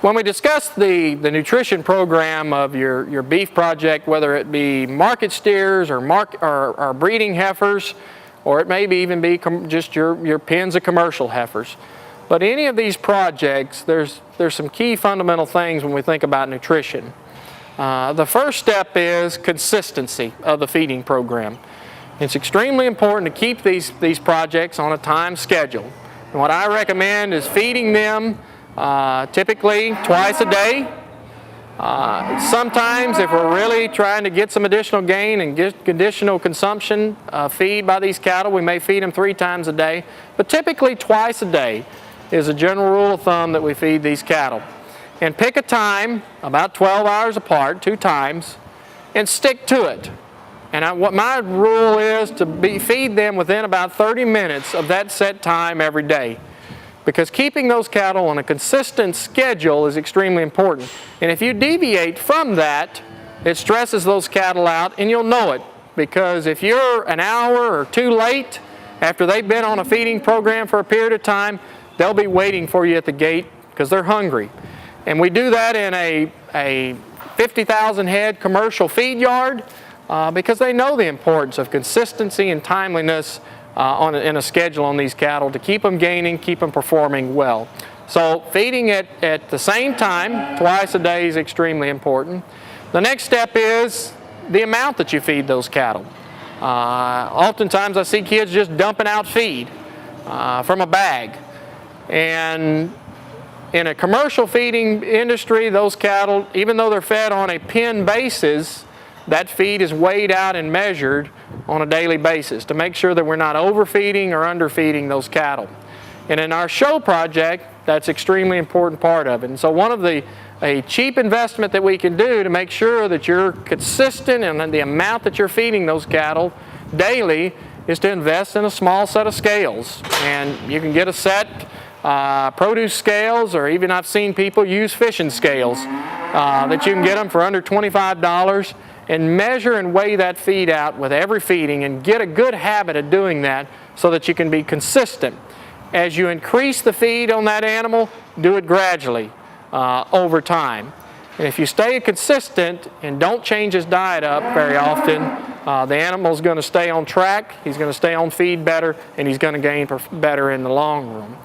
When we discuss the nutrition program of your beef project, whether it be market steers or breeding heifers, or it may even be just your pens of commercial heifers. But any of these projects, there's some key fundamental things when we think about nutrition. The first step is consistency of the feeding program. It's extremely important to keep these projects on a time schedule. And what I recommend is feeding them typically twice a day. Sometimes if we're really trying to get some additional gain and get additional consumption feed by these cattle, we may feed them 3 times a day. But typically twice a day is a general rule of thumb that we feed these cattle. And pick a time, about 12 hours apart, 2 times, and stick to it. And what my rule is to feed them within about 30 minutes of that set time every day. Because keeping those cattle on a consistent schedule is extremely important. And if you deviate from that, it stresses those cattle out, and you'll know it. Because if you're an hour or 2 late after they've been on a feeding program for a period of time, they'll be waiting for you at the gate because they're hungry. And we do that in a 50,000 head commercial feed yard because they know the importance of consistency and timeliness in a schedule on these cattle to keep them gaining, keep them performing well. So feeding it at the same time, twice a day, is extremely important. The next step is the amount that you feed those cattle. Oftentimes I see kids just dumping out feed from a bag. And in a commercial feeding industry, those cattle, even though they're fed on a pen basis, that feed is weighed out and measured on a daily basis to make sure that we're not overfeeding or underfeeding those cattle. And in our show project, that's extremely important part of it. And so one of a cheap investment that we can do to make sure that you're consistent in the amount that you're feeding those cattle daily is to invest in a small set of scales. And you can get a set produce scales, or even I've seen people use fishing scales that you can get them for under $25, and measure and weigh that feed out with every feeding and get a good habit of doing that so that you can be consistent. As you increase the feed on that animal, do it gradually over time. And if you stay consistent and don't change his diet up very often, the animal's going to stay on track, he's going to stay on feed better, and he's going to gain better in the long run.